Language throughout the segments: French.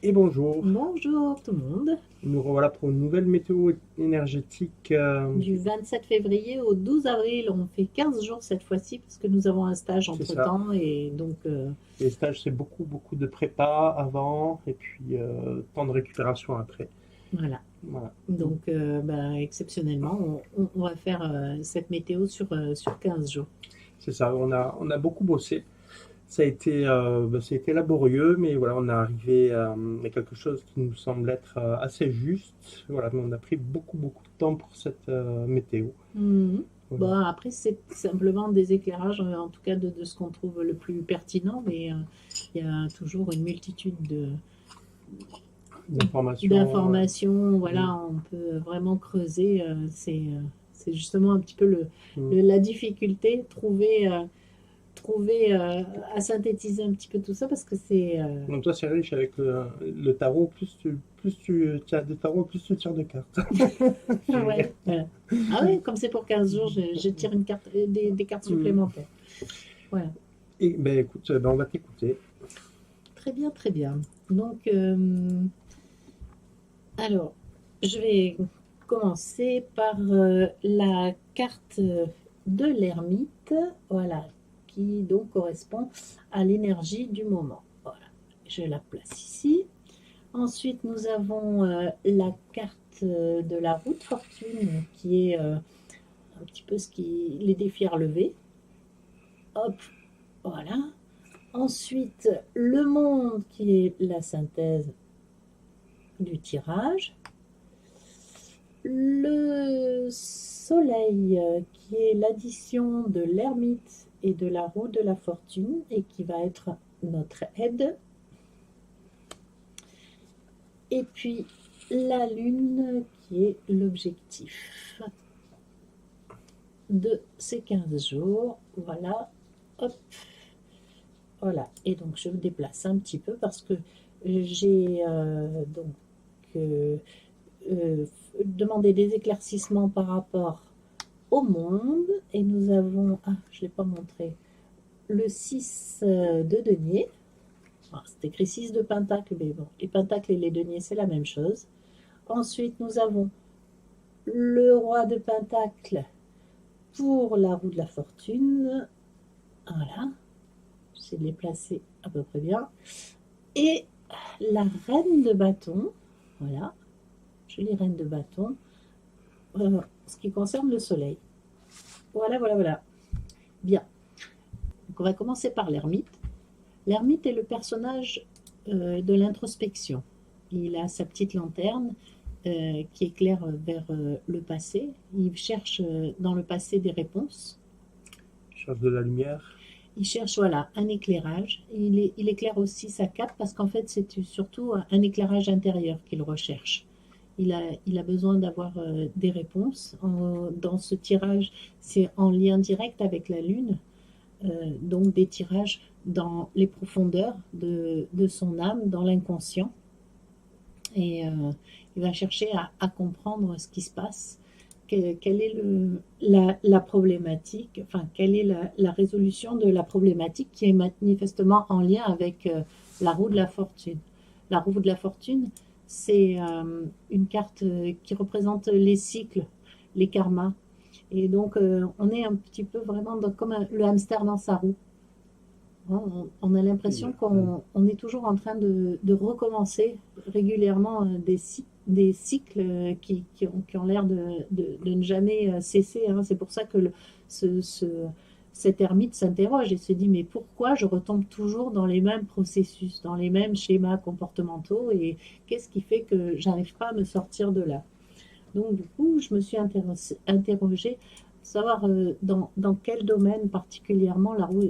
Et bonjour, Bonjour tout le monde. nous revoilà pour une nouvelle météo énergétique. Du 27 février au 12 avril, on fait 15 jours cette fois-ci parce que nous avons un stage C'est ça. entre-temps et donc Les stages, c'est beaucoup, beaucoup de prépa avant et puis temps de récupération après. voilà. Voilà. Donc, Donc exceptionnellement, on va faire cette météo sur 15 jours. c'est ça, on a beaucoup bossé. Ça a été laborieux, mais voilà, on est arrivé à quelque chose qui nous semble être assez juste. Voilà, mais on a pris beaucoup, beaucoup de temps pour cette météo. Mhm. Voilà. Bon, après, c'est simplement des éclairages, en tout cas de ce qu'on trouve le plus pertinent, mais il y a toujours une multitude D'informations. d'informations. Mm, Voilà, on peut vraiment creuser. C'est justement un petit peu mm. la difficulté, trouver à synthétiser un petit peu tout ça parce que c'est. Donc toi, c'est riche avec le tarot. Plus tu tires de tarot, plus tu tires de cartes. Ouais, voilà. Ah oui, comme c'est pour 15 jours, je tire une carte, des cartes Hmm. supplémentaires. Voilà. Et ben écoute, ben, on va t'écouter. Très bien, très bien. Donc, alors, je vais commencer par la carte de l'ermite, voilà, qui donc correspond à l'énergie du moment. Voilà, je la place ici. Ensuite, nous avons la carte de la roue de fortune, qui est un petit peu les défis à relever. Hop, voilà. Ensuite, le monde, qui est la synthèse du tirage. Le soleil, qui est l'addition de l'ermite et de la roue de la fortune, et qui va être notre aide. Et puis la lune, qui est l'objectif de ces 15 jours. Voilà, hop, voilà. Et donc je me déplace un petit peu parce que j'ai donc euh, euh, demandé des éclaircissements par rapport au monde. Et nous avons, ah, je ne l'ai pas montré, le 6 de denier. Ah, c'est écrit 6 de pentacle, mais bon, les pentacles et les deniers, c'est la même chose. Ensuite, nous avons le roi de pentacle pour la roue de la fortune. Voilà, j'essaie de les placer à peu près bien. Et la reine de bâton, voilà, jolie reine de bâton, ce qui concerne le soleil. Voilà, voilà, voilà. Bien. Donc on va commencer par l'ermite. L'ermite est le personnage de l'introspection. Il a sa petite lanterne qui éclaire vers le passé. Il cherche dans le passé des réponses. Cherche de la lumière. Il cherche voilà, un éclairage. Il éclaire aussi sa cape parce qu'en fait, c'est surtout un éclairage intérieur qu'il recherche. Il a besoin d'avoir des réponses. Dans ce tirage, c'est en lien direct avec la Lune, donc des tirages dans les profondeurs de son âme, dans l'inconscient. Et il va chercher à comprendre ce qui se passe, quelle est la problématique, enfin, quelle est la résolution de la problématique qui est manifestement en lien avec la roue de la fortune. La roue de la fortune, c'est une carte qui représente les cycles, les karmas. Et donc, on est un petit peu vraiment comme le hamster dans sa roue. On a l'impression qu'on est toujours en train de recommencer régulièrement des cycles qui ont l'air de ne jamais cesser, hein. C'est pour ça que ce, ce- cet ermite s'interroge et se dit, mais pourquoi je retombe toujours dans les mêmes processus, dans les mêmes schémas comportementaux, et qu'est-ce qui fait que j'arrive pas à me sortir de là? Donc, du coup, je me suis interrogée, savoir dans quel domaine particulièrement la roue,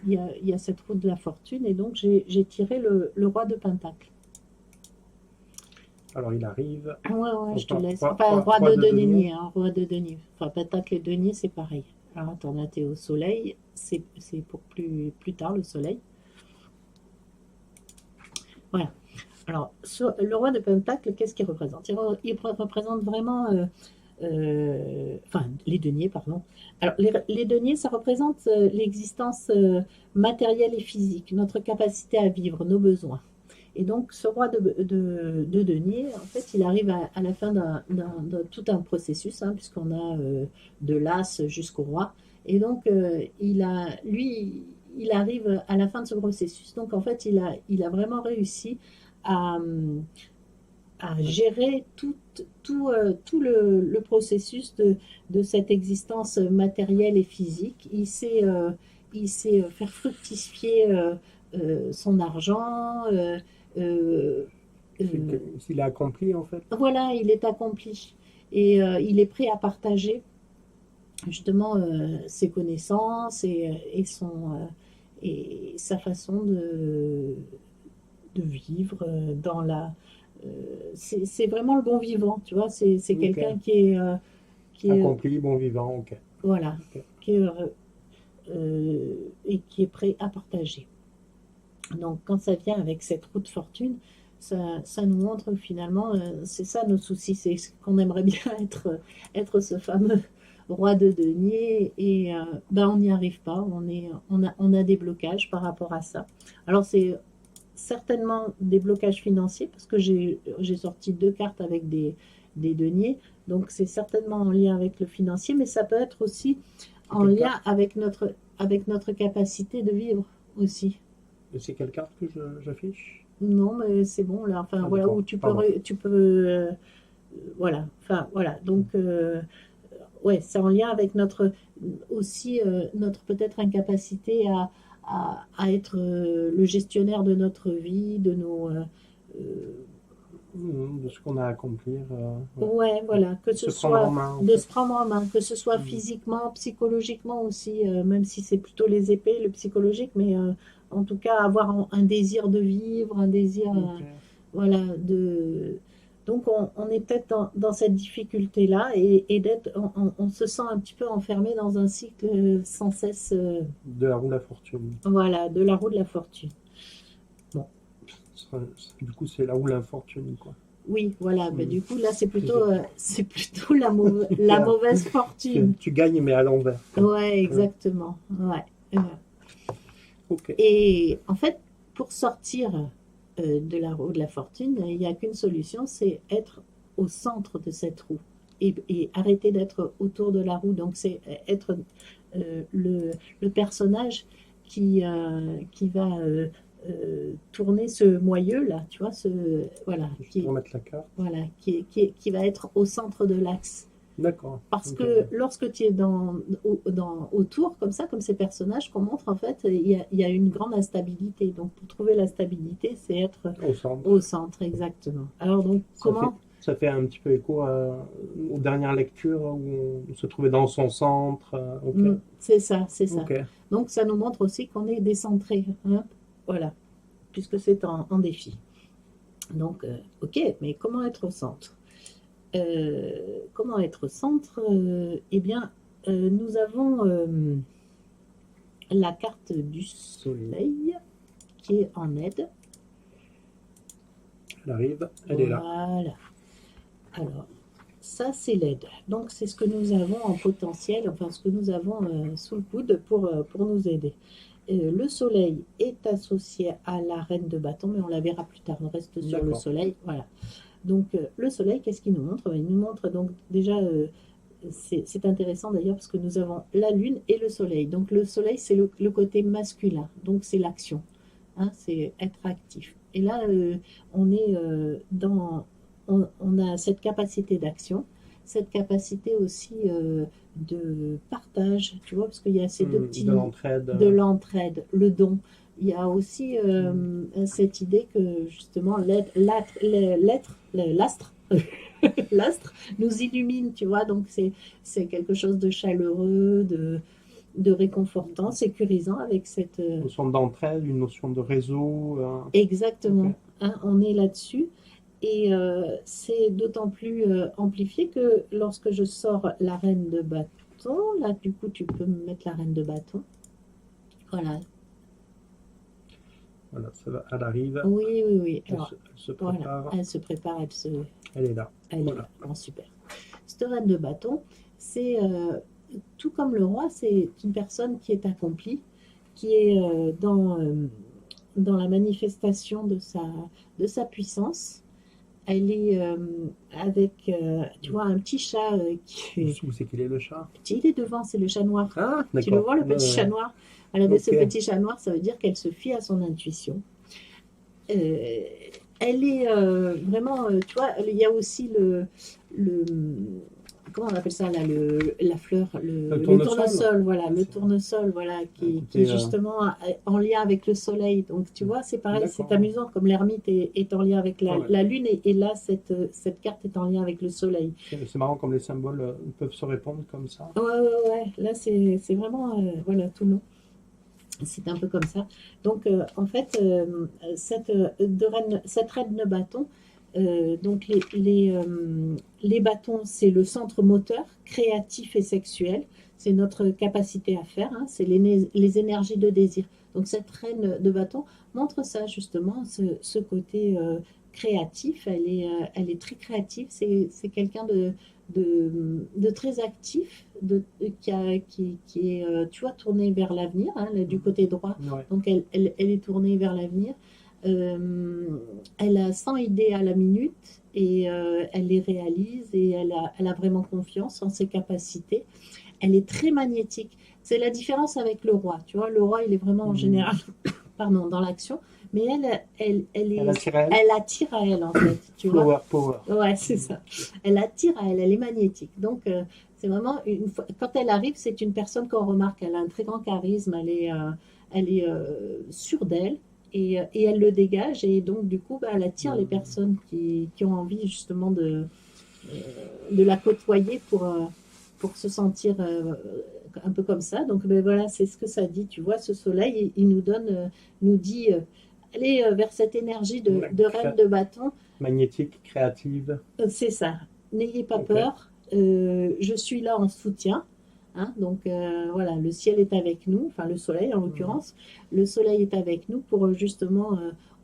il y a cette roue de la fortune. Et donc, j'ai tiré le roi de Pentacle. Alors il arrive. Ah ouais, ouais, je te Encore laisse. Enfin, roi trois de de denier. denier, hein, roi de denier. Enfin, Pentacle et denier, c'est pareil. Alors, attends, là, t'es au soleil. C'est pour plus tard, le soleil. Voilà. Alors, le roi de Pentacle, qu'est-ce qu'il représente? Il représente vraiment enfin les deniers, pardon. Alors les deniers, ça représente l'existence matérielle et physique, notre capacité à vivre, nos besoins. Et donc, ce roi de denier, en fait, il arrive à la fin d'un tout un processus, hein, puisqu'on a de l'as jusqu'au roi. Et donc, lui, il arrive à la fin de ce processus. Donc, en fait, il a vraiment réussi à, à gérer tout le processus de cette existence matérielle et physique. Il sait faire fructifier son argent. Euh, euh, S'il a accompli, en fait. voilà, il est accompli. Et il est prêt à partager justement ses connaissances et sa façon de vivre dans la. C'est vraiment le bon vivant, tu vois. C'est Ok. quelqu'un qui est Accompli, bon vivant, ok. voilà, Ok. qui est heureux et qui est prêt à partager. Donc, quand ça vient avec cette roue de fortune, ça nous montre finalement, c'est ça nos soucis, c'est qu'on aimerait bien être ce fameux roi de denier et ben, on n'y arrive pas, on a des blocages par rapport à ça. Alors, c'est certainement des blocages financiers parce que j'ai sorti deux cartes avec des deniers, donc c'est certainement en lien avec le financier, mais ça peut être aussi C'est en quelle lien carte? avec notre capacité de vivre aussi. C'est quelle carte que j'affiche? Non, mais c'est bon, là, enfin, Ah, voilà, d'accord. où Pardon. tu peux, voilà, enfin, voilà, donc, ouais, c'est en lien avec aussi, notre peut-être incapacité à être le gestionnaire de notre vie, euh, De ce qu'on a à accomplir. Ouais. ouais, voilà, que ce Se prendre en soit main, en de fait. se prendre en main, que ce soit Mm. physiquement, psychologiquement aussi, même si c'est plutôt les épées, le psychologique, mais en tout cas avoir un désir de vivre, un désir, Ok. voilà, donc on est peut-être dans cette difficulté-là et on se sent un petit peu enfermé dans un cycle sans cesse, De la roue de la fortune. voilà, de la roue de la fortune. Bon, Du coup, c'est la roue de l'infortune, quoi. oui, voilà, mais Mm. du coup là C'est- c'est plutôt Tu la perds. mauvaise fortune. Tu gagnes, mais à l'envers, quoi. Ouais, Ouais. exactement. Ouais. Euh, Ok. Et en fait, pour sortir de la roue de la fortune, il n'y a qu'une solution, c'est être au centre de cette roue et arrêter d'être autour de la roue. Donc, c'est être le personnage qui va tourner ce moyeu là, tu vois, voilà, Juste remettre la carte. voilà, qui va être au centre de l'axe. D'accord. Parce Ok. que lorsque tu es autour, comme ça, comme ces personnages qu'on montre, en fait, il y a une grande instabilité. Donc, pour trouver la stabilité, c'est être Au centre. au centre, exactement. Alors, donc, comment? Ça fait un petit peu écho aux dernières lectures où on se trouvait dans son centre. Ok. C'est ça, c'est ça. Ok. Donc, ça nous montre aussi qu'on est décentré, hein. Voilà, puisque c'est en défi. Donc, ok, mais comment être au centre? Comment être au centre? Eh bien, nous avons la carte du soleil qui est en aide. Elle arrive. Elle est là. Voilà. Alors, ça, c'est l'aide. Donc, c'est ce que nous avons en potentiel, enfin, ce que nous avons sous le coude pour nous aider. Le soleil est associé à la reine de bâton, mais on la verra plus tard. On reste sur le D'accord. soleil. Voilà. Donc, le soleil, qu'est-ce qu'il nous montre? Il nous montre donc déjà, c'est intéressant d'ailleurs parce que nous avons la lune et le soleil. Donc, le soleil, c'est le côté masculin. Donc, c'est l'action, hein, c'est être actif. Et là, on est on a cette capacité d'action, cette capacité aussi de partage, tu vois, parce qu'il y a ces deux petits De l'entraide. de l'entraide, le don. Il y a aussi cette idée que justement l'astre l'astre nous illumine, tu vois, donc c'est quelque chose de chaleureux, de réconfortant, sécurisant avec cette. Une notion d'entraide, une notion de réseau. Ok. Exactement, hein, on est là-dessus. Et c'est d'autant plus amplifié que lorsque je sors la reine de bâton, là du coup tu peux me mettre la reine de bâton. Voilà. Voilà, elle arrive. Oui, oui, oui. Elle Alors, elle se voilà, prépare. elle se prépare, Elle est là. elle est Voilà. là. Bon, super. Cette reine de bâton, c'est tout comme le roi, c'est une personne qui est accomplie, qui est dans la manifestation de sa puissance. Elle est avec, tu vois, un petit chat qui est... Où c'est qu'il est le chat? Il est devant, c'est le chat noir. Ah, Tu le d'accord. vois, le petit chat noir? Elle avait ce Ok. petit chat noir, ça veut dire qu'elle se fie à son intuition. Euh, Elle est vraiment, tu vois, il y a aussi le comment on appelle ça là, la fleur, Le le tournesol. tournesol, voilà, le C'est tournesol, voilà, qui côté, est justement en lien avec le soleil. Donc tu vois, c'est pareil, c'est d'accord. amusant, comme l'ermite est en lien avec Ouais. la lune, et là, cette carte est en lien avec le soleil. C'est marrant comme les symboles peuvent se répondre comme ça. Ouais, là, c'est vraiment, voilà, tout long. C'est un peu comme ça. Donc, en fait, cette reine de bâton, donc les bâtons, c'est le centre moteur, créatif et sexuel. C'est notre capacité à faire, hein, c'est les énergies de désir. Donc, cette reine de bâton montre ça, justement, ce côté créatif. Elle est très créative. C'est quelqu'un de très actif, qui est, tu vois, tournée vers l'avenir, hein, du côté droit. Ouais. Donc, elle est tournée vers l'avenir. Elle a 100 idées à la minute et elle les réalise, et elle a vraiment confiance en ses capacités. Elle est très magnétique. C'est la différence avec le roi. Tu vois, le roi, il est vraiment en général pardon, dans l'action, mais Elle attire à elle. elle attire à elle, en fait. Tu vois. Flower power. Ouais, c'est ça. Elle attire à elle, elle est magnétique. Donc, c'est vraiment une fois, quand elle arrive, c'est une personne qu'on remarque. Elle a un très grand charisme, elle est sûre d'elle, et elle le dégage. Et donc, du coup, bah, elle attire les personnes qui ont envie justement de la côtoyer pour se sentir un peu comme ça. Donc, ben voilà, c'est ce que ça dit. Tu vois, ce soleil, il nous donne, nous dit, allez vers cette énergie de reine de bâton. Magnétique, créative. C'est ça. N'ayez pas Ok. peur. Je suis là en soutien. Hein, donc voilà, le ciel est avec nous, enfin le soleil en l'occurrence. Le soleil est avec nous pour justement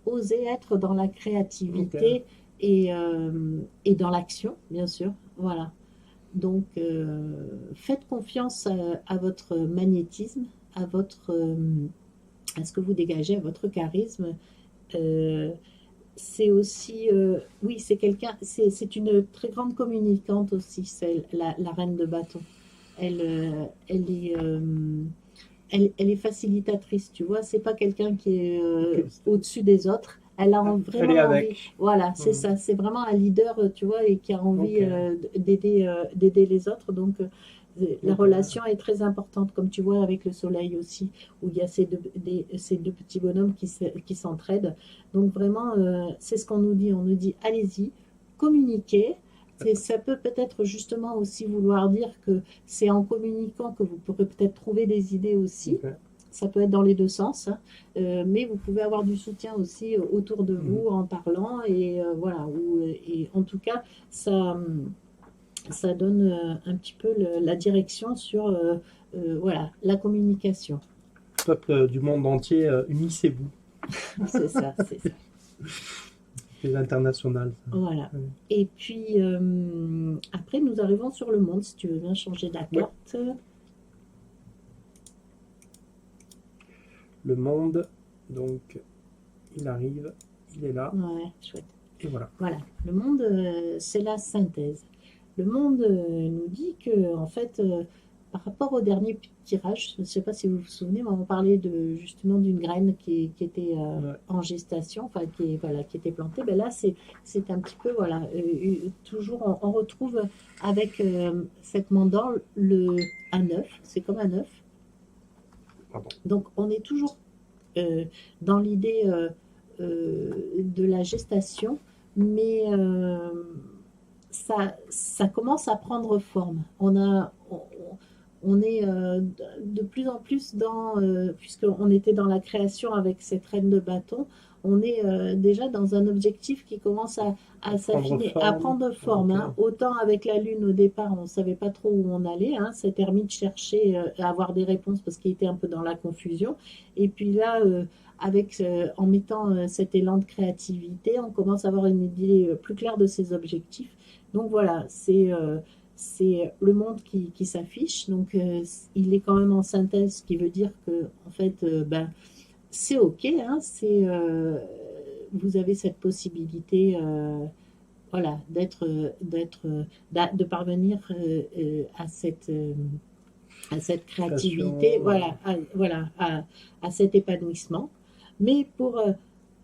oser être dans la créativité et dans l'action, bien sûr. Voilà. Donc faites confiance à votre magnétisme, à ce que vous dégagez, à votre charisme. Euh, c'est aussi, oui, c'est quelqu'un, c'est une très grande communicante aussi, c'est la reine de bâton. Elle est, elle est facilitatrice, tu vois. C'est pas quelqu'un qui est Ok. au-dessus des autres. Elle a Elle vraiment est envie. avec. Voilà, c'est ça. C'est vraiment un leader, tu vois, et qui a envie Ok. d'aider les autres. Donc, la Ok. relation est très importante, comme tu vois avec le soleil aussi, où il y a ces deux petits bonhommes qui s'entraident. Donc, vraiment, c'est ce qu'on nous dit. On nous dit, allez-y, communiquez. Ça peut peut-être justement aussi vouloir dire que c'est en communiquant que vous pourrez peut-être trouver des idées aussi. Ok. Ça peut être dans les deux sens, hein. Mais vous pouvez avoir du soutien aussi autour de vous en parlant, et voilà. Et en tout cas, ça donne un petit peu la direction sur voilà, la communication. Peuple du monde entier, unissez-vous. C'est ça, c'est ça. C'est international, ça. Voilà. Ouais. Et puis après, nous arrivons sur le monde, si tu veux bien changer la Ouais. carte. Le monde, donc, il arrive, il est là, Ouais, chouette. et voilà. Voilà, le monde, c'est la synthèse. Le monde nous dit que, en fait, par rapport au dernier tirage, je ne sais pas si vous vous souvenez, mais on parlait justement d'une graine qui était Ouais. en gestation, enfin voilà, qui était plantée. Ben là, c'est un petit peu, voilà, toujours on retrouve avec cette mandorle un œuf, c'est comme un œuf. Pardon. Donc on est toujours dans l'idée de la gestation, mais ça commence à prendre forme. On est de plus en plus puisqu'on était dans la création avec cette reine de bâton, on est déjà dans un objectif qui commence à s'affiner, à prendre forme. Ok. Hein. Autant avec la Lune au départ, on ne savait pas trop où on allait. Hein. Cet ermite cherchait à avoir des réponses parce qu'il était un peu dans la confusion. Et puis là, en mettant cet élan de créativité, on commence à avoir une idée plus claire de ses objectifs. Donc voilà, c'est le monde qui s'affiche. Donc il est quand même en synthèse, ce qui veut dire que en fait, c'est OK, hein, vous avez cette possibilité, voilà, de parvenir à cette créativité, Création, à cet épanouissement. Mais pour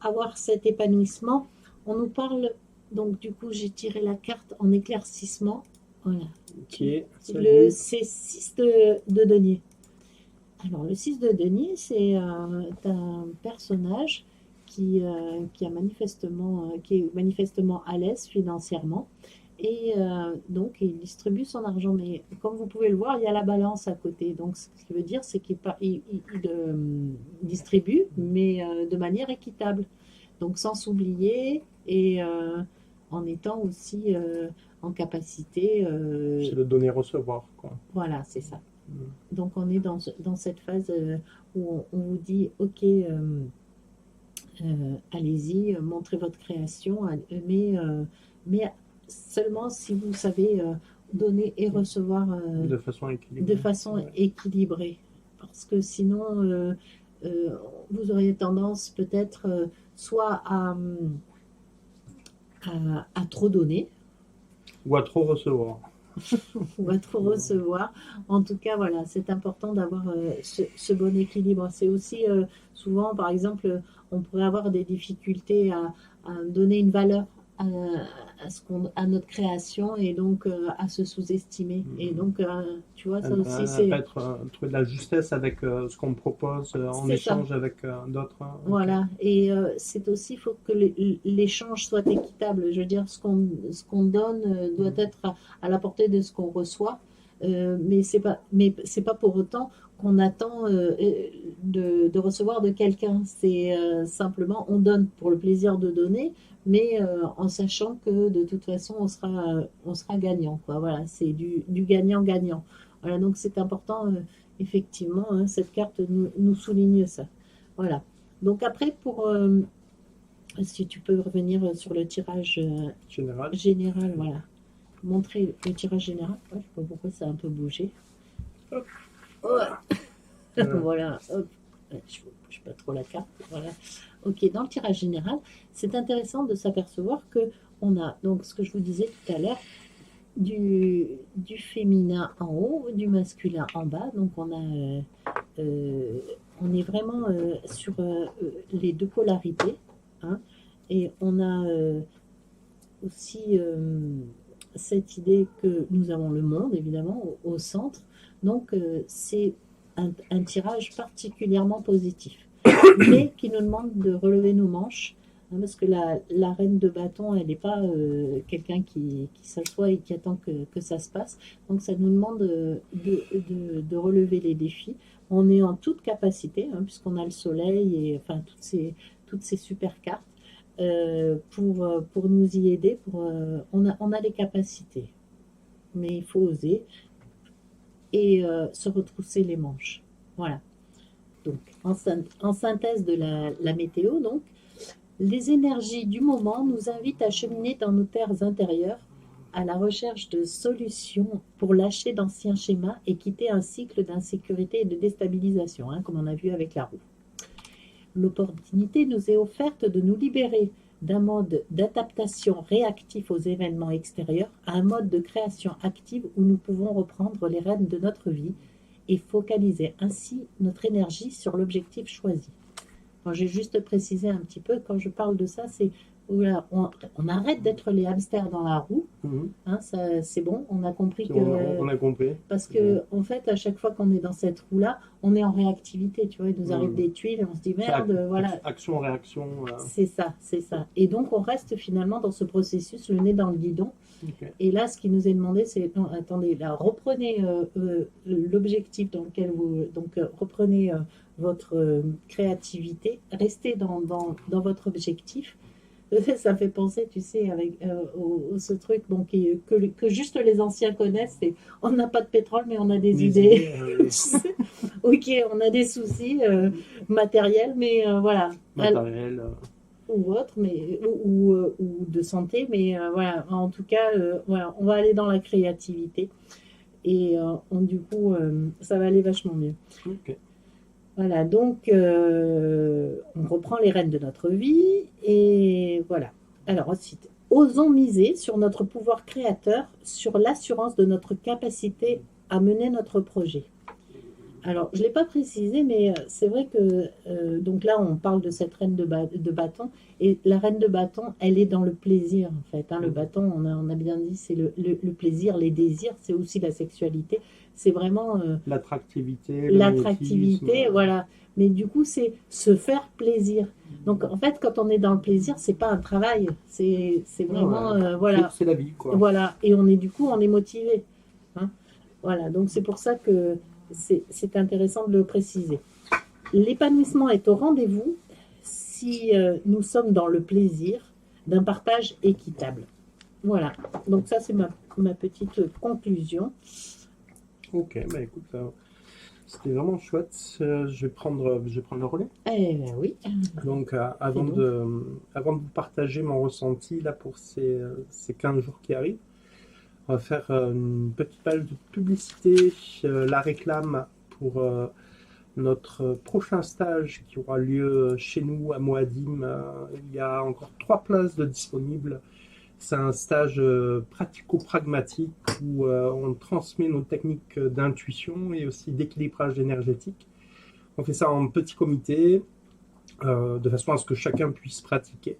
avoir cet épanouissement, on nous parle, donc du coup j'ai tiré la carte en éclaircissement, voilà, ok, le salut. c'est 6 de denier. Alors le 6 de denier, c'est un personnage qui est manifestement à l'aise financièrement et donc il distribue son argent. Mais comme vous pouvez le voir, il y a la balance à côté. Donc ce qui veut dire, c'est qu'il distribue, mais de manière équitable. Donc sans s'oublier et en étant aussi en capacité. C'est le donner-recevoir, quoi. Voilà, c'est ça. Mm. Donc on est dans cette phase où on vous dit, OK, allez-y, montrez votre création, mais seulement si vous savez donner et recevoir De façon de équilibrée. façon Ouais. équilibrée. Parce que sinon, euh, vous auriez tendance peut-être soit à trop donner, Ou à trop recevoir. ou à trop recevoir. En tout cas, voilà, c'est important d'avoir ce bon équilibre. C'est aussi souvent, par exemple, on pourrait avoir des difficultés à donner une valeur à, à notre création et donc à se sous-estimer. Et donc, tu vois, ça aussi, Trouver de la justesse avec ce qu'on me propose en c'est ça. échange avec d'autres. Ok. Voilà, et c'est aussi, il faut que l'échange soit équitable. Je veux dire, ce qu'on donne doit être à la portée de ce qu'on reçoit, mais c'est pas pour autant qu'on attend de recevoir de quelqu'un. C'est simplement, on donne pour le plaisir de donner, mais en sachant que de toute façon, on sera gagnant, quoi. Voilà, c'est du gagnant-gagnant. Voilà, donc c'est important, effectivement, hein, cette carte nous souligne ça. Voilà. Donc après, si tu peux revenir sur le tirage Général. général, voilà. Montrer le tirage général. Ouais, je sais pas pourquoi ça a un peu bougé. Hop. Ouais. Voilà, hop. Ouais, je ne bouge pas trop la carte. Voilà. Ok, dans le tirage général, c'est intéressant de s'apercevoir que on a, donc ce que je vous disais tout à l'heure, du féminin en haut, du masculin en bas. Donc euh, on est vraiment sur les deux polarités, hein, et on a aussi cette idée que nous avons le monde, évidemment, au centre. Donc, c'est un tirage particulièrement positif, mais qui nous demande de relever nos manches, hein, parce que la reine de bâton, elle n'est pas quelqu'un qui s'assoit et qui attend que ça se passe. Donc, ça nous demande de relever les défis. On est en toute capacité, hein, puisqu'on a le soleil et enfin toutes ces super cartes pour nous y aider. On a les capacités, mais il faut oser et se retrousser les manches. Voilà. Donc, en synthèse de la météo, donc, les énergies du moment nous invitent à cheminer dans nos terres intérieures à la recherche de solutions pour lâcher d'anciens schémas et quitter un cycle d'insécurité et de déstabilisation, hein, comme on a vu avec la roue. L'opportunité nous est offerte de nous libérer d'un mode d'adaptation réactif aux événements extérieurs à un mode de création active où nous pouvons reprendre les rênes de notre vie et focaliser ainsi notre énergie sur l'objectif choisi. Quand j'ai juste précisé un petit peu, quand je parle de ça, c'est voilà, on arrête d'être les hamsters dans la roue, hein, c'est bon, on a compris que... On a compris. Parce que, en fait, à chaque fois qu'on est dans cette roue-là, on est en réactivité, tu vois, il nous arrive des tuiles et on se dit merde, voilà. Action-réaction. C'est ça, c'est ça. Et donc, on reste finalement dans ce processus, le nez dans le guidon. Okay. Et là, ce qui nous est demandé, c'est non, attendez, là, reprenez l'objectif dans lequel vous. Donc, reprenez votre créativité, restez dans votre objectif. Ça fait penser, tu sais, avec ce truc bon, que juste les anciens connaissent, c'est on n'a pas de pétrole, mais on a des idées. Ok, on a des soucis matériels, mais voilà. Matériel. Ou autre, mais, ou de santé, mais voilà, en tout cas, voilà, on va aller dans la créativité et du coup, ça va aller vachement mieux. Okay. Voilà, donc on reprend les rênes de notre vie et voilà. Alors ensuite, osons miser sur notre pouvoir créateur, sur l'assurance de notre capacité à mener notre projet. Alors, je ne l'ai pas précisé, mais c'est vrai que donc là, on parle de cette reine de bâton, et la reine de bâton, elle est dans le plaisir, en fait. Hein. Le bâton, on a bien dit, c'est le plaisir, les désirs, c'est aussi la sexualité. C'est vraiment L'attractivité, le magnétisme. l'attractivité, voilà. Mais du coup, c'est se faire plaisir. Donc, en fait, quand on est dans le plaisir, c'est pas un travail, c'est vraiment, Ouais. voilà, C'est la vie, quoi. voilà. Et on est du coup, on est motivé. Hein. Voilà, donc c'est pour ça que c'est intéressant de le préciser. L'épanouissement est au rendez-vous si nous sommes dans le plaisir d'un partage équitable. Voilà, donc ça c'est ma petite conclusion. Ok, bah écoute, c'était vraiment chouette. Je vais prendre le relais. Eh bien oui, Donc, c'est donc. avant de vous partager mon ressenti là pour ces 15 jours qui arrivent, on va faire une petite page de publicité, la réclame pour notre prochain stage qui aura lieu chez nous à Moadim. Il y a encore 3 places de disponibles. C'est un stage pratico-pragmatique où on transmet nos techniques d'intuition et aussi d'équilibrage énergétique. On fait ça en petit comité, de façon à ce que chacun puisse pratiquer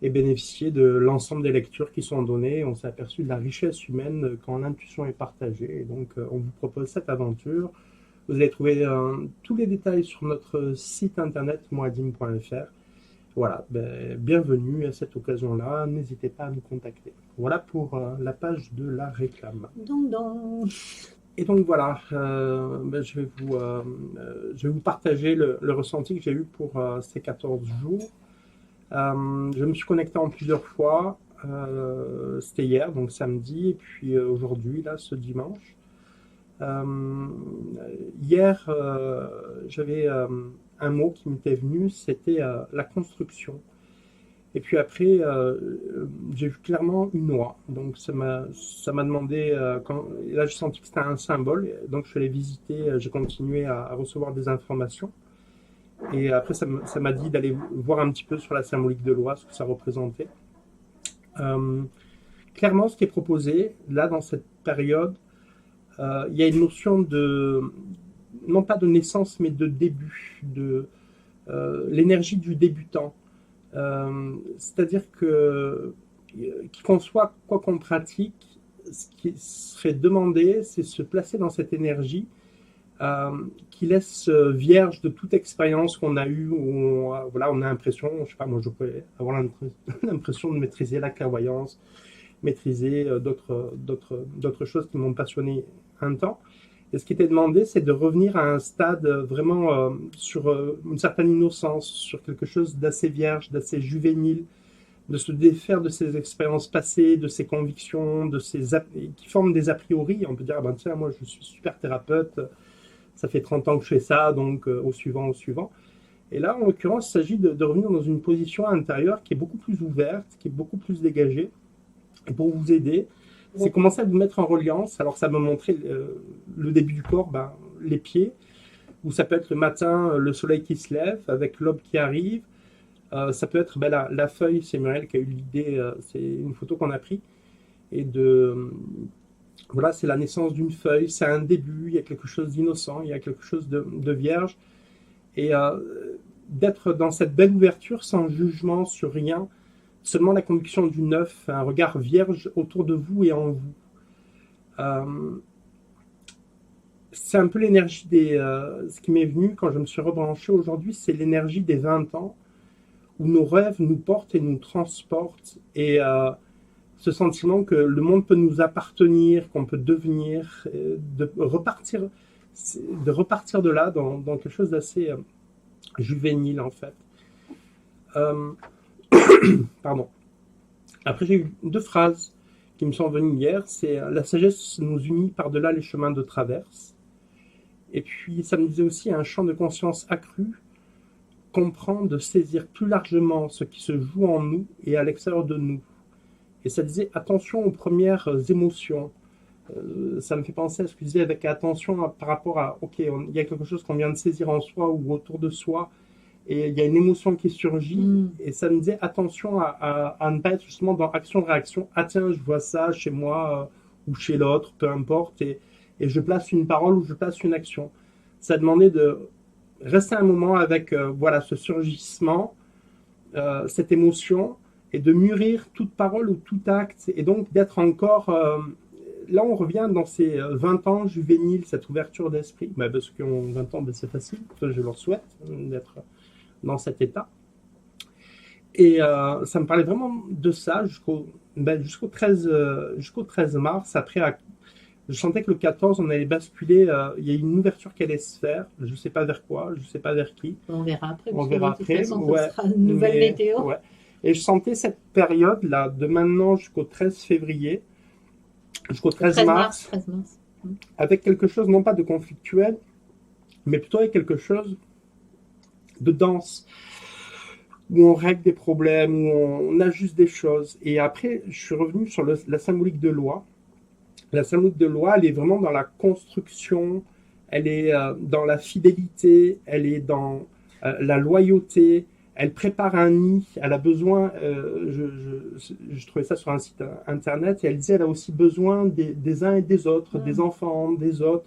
et bénéficier de l'ensemble des lectures qui sont données. On s'est aperçu de la richesse humaine quand l'intuition est partagée. Et donc, on vous propose cette aventure. Vous allez trouver tous les détails sur notre site internet moadim.fr. Voilà, ben, bienvenue à cette occasion-là. N'hésitez pas à nous contacter. Voilà pour la page de la réclame. Donc. Et donc voilà, ben, je vais vous partager le ressenti que j'ai eu pour ces 14 jours. Je me suis connecté en plusieurs fois. C'était hier, donc samedi, et puis aujourd'hui, là, ce dimanche. Euh, Hier, j'avais un mot qui m'était venu, c'était la construction. Et puis après, j'ai vu clairement une oie. Donc ça m'a demandé, et là j'ai senti que c'était un symbole, donc je suis allé visiter, j'ai continué à recevoir des informations. Et après, ça m'a dit d'aller voir un petit peu sur la symbolique de l'oie, ce que ça représentait. Euh, Clairement, ce qui est proposé, là, dans cette période, il y a une notion de, non pas de naissance, mais de début, de l'énergie du débutant. C'est-à-dire que, qui qu'on soit, quoi qu'on pratique, ce qui serait demandé, c'est se placer dans cette énergie euh, qui laisse vierge de toute expérience qu'on a eue, où voilà, on a l'impression, je sais pas, moi je peux avoir l'impression de maîtriser la clairvoyance, maîtriser d'autres choses qui m'ont passionné un temps. Et ce qui était demandé, c'est de revenir à un stade vraiment sur une certaine innocence, sur quelque chose d'assez vierge, d'assez juvénile, de se défaire de ses expériences passées, de ses convictions, qui forment des a priori. On peut dire, ah ben tiens, moi je suis super thérapeute, ça fait 30 ans que je fais ça, donc au suivant, au suivant. Et là, en l'occurrence, il s'agit de revenir dans une position intérieure qui est beaucoup plus ouverte, qui est beaucoup plus dégagée. Et pour vous aider, c'est commencer à vous mettre en reliance. Alors ça me montrait le début du corps, ben, les pieds, où ça peut être le matin, le soleil qui se lève, avec l'aube qui arrive. Ça peut être ben, la feuille, c'est Muriel qui a eu l'idée, c'est une photo qu'on a prise. Et voilà, c'est la naissance d'une feuille, c'est un début, il y a quelque chose d'innocent, il y a quelque chose de vierge. Et d'être dans cette belle ouverture sans jugement sur rien, seulement la conviction du neuf, un regard vierge autour de vous et en vous. Euh, c'est un peu l'énergie ce qui m'est venu quand je me suis rebranché aujourd'hui, c'est l'énergie des 20 ans, où nos rêves nous portent et nous transportent. Et ce sentiment que le monde peut nous appartenir, qu'on peut devenir, de repartir de là dans quelque chose d'assez juvénile en fait. Euh, Pardon. Après, j'ai eu 2 phrases qui me sont venues hier. C'est la sagesse nous unit par-delà les chemins de traverse. Et puis, ça me disait aussi un champ de conscience accru, comprendre, saisir plus largement ce qui se joue en nous et à l'extérieur de nous. Et ça disait attention aux premières émotions. Ça me fait penser à ce que je disais avec attention par rapport à, ok, il y a quelque chose qu'on vient de saisir en soi ou autour de soi, et il y a une émotion qui surgit, Mm. et ça me disait attention à ne pas être justement dans action-réaction. Ah tiens, je vois ça chez moi ou chez l'autre, peu importe, et je place une parole ou je place une action. Ça demandait de rester un moment avec voilà, ce surgissement, cette émotion, et de mûrir toute parole ou tout acte, et donc d'être encore... là, on revient dans ces 20 ans juvéniles, cette ouverture d'esprit. Bah, parce qu'en 20 ans, bah, c'est facile, je leur souhaite d'être dans cet état. Et ça me parlait vraiment de ça jusqu'au 13, jusqu'au 13 mars. Après, je sentais que le 14, on allait basculer. Il y a une ouverture qui allait se faire. Je ne sais pas vers quoi, je ne sais pas vers qui. On verra après, On parce que verra de toute après. façon, ce Ouais, sera une nouvelle mais, météo. ouais. Et je sentais cette période-là, de maintenant jusqu'au 13 février, jusqu'au 13 13 mars, mars, 13 mars. avec quelque chose, non pas de conflictuel, mais plutôt avec quelque chose de dense, où on règle des problèmes, où on ajuste des choses. Et après, je suis revenu sur la symbolique de loi. La symbolique de loi, elle est vraiment dans la construction, elle est dans la fidélité, elle est dans la loyauté, elle prépare un nid, elle a besoin, je trouvais ça sur un site internet, et elle disait elle a aussi besoin des uns et des autres, des enfants, des autres.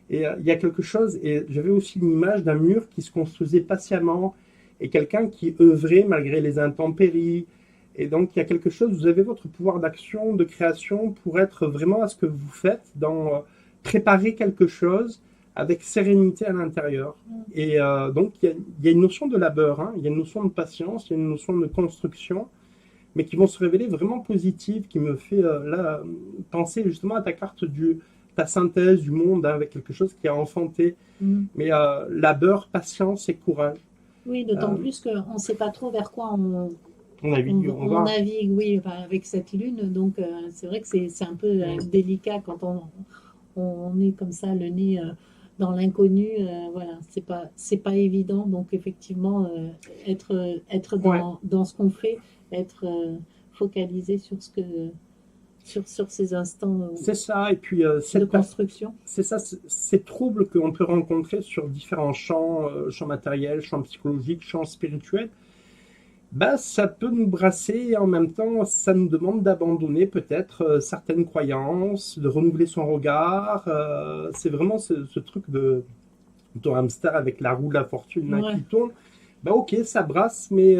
Et il y a quelque chose, et j'avais aussi une image d'un mur qui se construisait patiemment, et quelqu'un qui œuvrait malgré les intempéries. Et donc il y a quelque chose, vous avez votre pouvoir d'action, de création, pour être vraiment à ce que vous faites, dans préparer quelque chose avec sérénité à l'intérieur. Et donc il y a une notion de labeur, hein, il y a une notion de patience, il y a une notion de construction, mais qui vont se révéler vraiment positives, qui me fait là penser justement à ta carte ta synthèse du monde, hein, avec quelque chose qui a enfanté. Mais labeur, patience et courage. Oui, d'autant plus qu'on ne sait pas trop vers quoi on navigue, on va. navigue, oui, enfin, avec cette lune. Donc, c'est vrai que c'est un peu délicat quand on est comme ça, le nez dans l'inconnu. Voilà, c'est pas évident. Donc, effectivement, être Ouais. dans ce qu'on fait, être focalisé sur sur ces instants C'est ça, et puis de construction. c'est ça, ces troubles qu'on peut rencontrer sur différents champs, champs matériels, champs psychologiques, champs spirituels, bah, ça peut nous brasser et en même temps, ça nous demande d'abandonner peut-être certaines croyances, de renouveler son regard. C'est vraiment ce truc de ton hamster avec la roue de la fortune là, qui tourne. Bah, ok, ça brasse, mais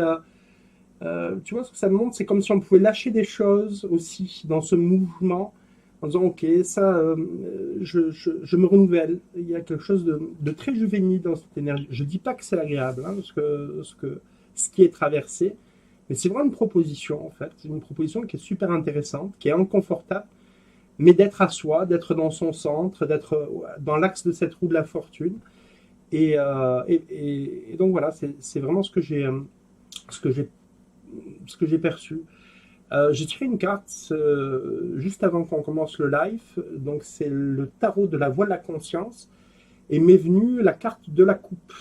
tu vois ce que ça me montre, c'est comme si on pouvait lâcher des choses aussi dans ce mouvement en disant ok, ça, je me renouvelle. Il y a quelque chose de très juvénile dans cette énergie. Je dis pas que c'est agréable, hein, ce qui est traversé, mais c'est vraiment une proposition en fait. C'est une proposition qui est super intéressante, qui est inconfortable, mais d'être à soi, d'être dans son centre, d'être dans l'axe de cette roue de la fortune. Et donc voilà, c'est vraiment ce que j'ai ce que j'ai perçu. J'ai tiré une carte juste avant qu'on commence le live, donc c'est le tarot de la voie de la conscience, et m'est venue la carte de la coupe.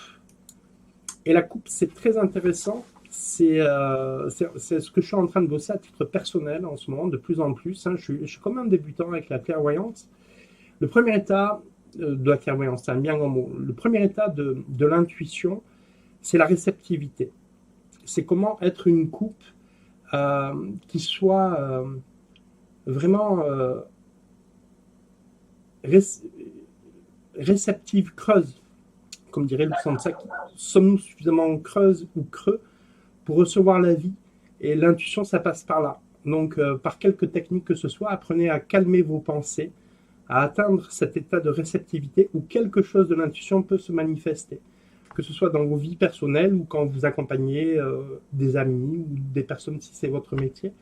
Et la coupe, c'est très intéressant, c'est ce que je suis en train de bosser à titre personnel en ce moment, de plus en plus. Hein. Je suis comme un débutant avec la clairvoyance. Le premier état de la clairvoyance, c'est un bien grand mot, le premier état de l'intuition, c'est la réceptivité. C'est comment être une coupe qui soit vraiment réceptive, creuse, comme dirait le Sansa. Sommes-nous suffisamment creuses ou creux pour recevoir la vie? Et l'intuition, ça passe par là. Donc, par quelque technique que ce soit, apprenez à calmer vos pensées, à atteindre cet état de réceptivité où quelque chose de l'intuition peut se manifester. Que ce soit dans vos vies personnelles ou quand vous accompagnez des amis ou des personnes si c'est votre métier.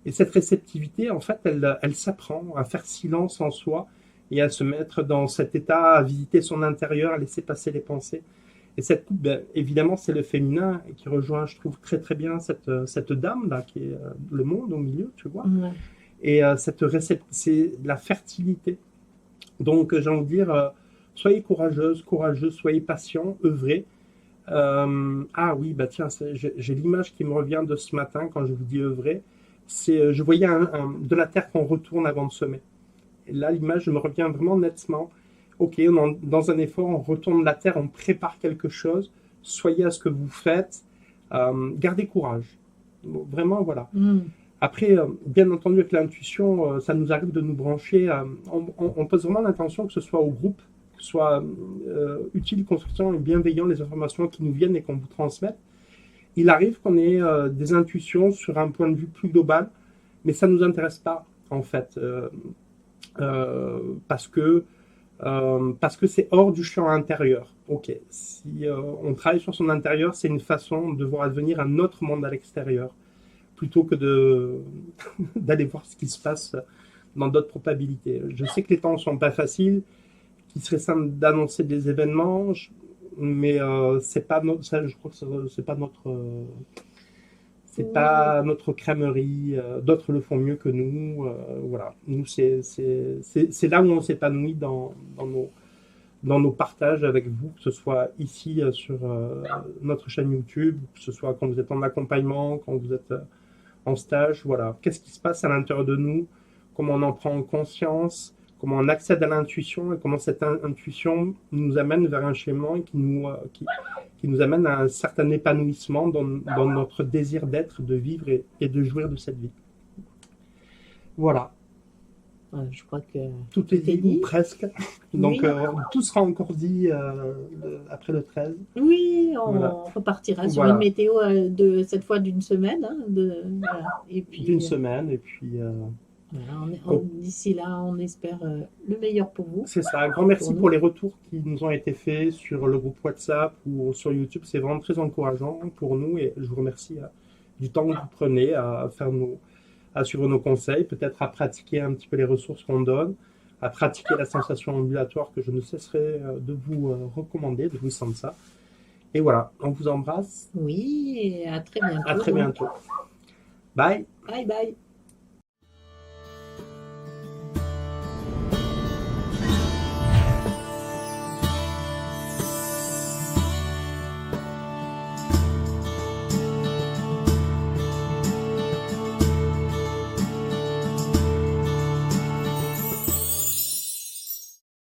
Et cette réceptivité, en fait, elle s'apprend à faire silence en soi et à se mettre dans cet état, à visiter son intérieur, à laisser passer les pensées. Et cette coupe, ben, évidemment, c'est le féminin qui rejoint, je trouve, très très bien cette dame-là, qui est le monde au milieu, tu vois. Et c'est la fertilité. Donc, j'ai envie de dire, soyez courageuse, courageux, soyez patient, œuvrez. Ah oui, bah tiens, j'ai l'image qui me revient de ce matin quand je vous dis œuvrer. Je voyais de la terre qu'on retourne avant de semer. Et là, l'image me revient vraiment nettement. Ok, on est dans un effort, on retourne la terre, on prépare quelque chose. Soyez à ce que vous faites. Gardez courage. Bon, vraiment, voilà. Après, bien entendu, avec l'intuition, ça nous arrive de nous brancher. On pose vraiment l'intention que ce soit au groupe, que ce soit utile, constructif et bienveillant, les informations qui nous viennent et qu'on vous transmette. Il arrive qu'on ait des intuitions sur un point de vue plus global, mais ça ne nous intéresse pas, en fait, parce que c'est hors du champ intérieur. Ok, si on travaille sur son intérieur, c'est une façon de voir advenir un autre monde à l'extérieur, plutôt que d'aller voir ce qui se passe dans d'autres probabilités. Je sais que les temps ne sont pas faciles, qu'il serait simple d'annoncer des événements, mais c'est pas ça, je crois que c'est pas c'est pas notre crèmerie. D'autres le font mieux que nous. Voilà, nous c'est là où on s'épanouit dans nos partages avec vous, que ce soit ici sur notre chaîne YouTube, que ce soit quand vous êtes en accompagnement, quand vous êtes en stage. Voilà, qu'est-ce qui se passe à l'intérieur de nous, comment on en prend conscience, comment on accède à l'intuition et comment cette intuition nous amène vers un schéma et qui nous amène à un certain épanouissement dans notre désir d'être, de vivre et de jouir de cette vie. Voilà. Je crois que tout est dit, ou presque. Donc, oui. Tout sera encore dit après le 13. Oui, on repartira sur une météo de cette fois d'une semaine. Hein, voilà. D'une semaine, et puis... d'ici là, on espère le meilleur pour vous. C'est ça. Un grand merci pour les retours qui nous ont été faits sur le groupe WhatsApp ou sur YouTube. C'est vraiment très encourageant pour nous et je vous remercie du temps que vous prenez à suivre nos conseils, peut-être à pratiquer un petit peu les ressources qu'on donne, à pratiquer la sensation ambulatoire que je ne cesserai de vous recommander, de vous sentir ça. Et voilà, on vous embrasse. Oui, et à très bientôt. À très bientôt. Bye. Bye bye.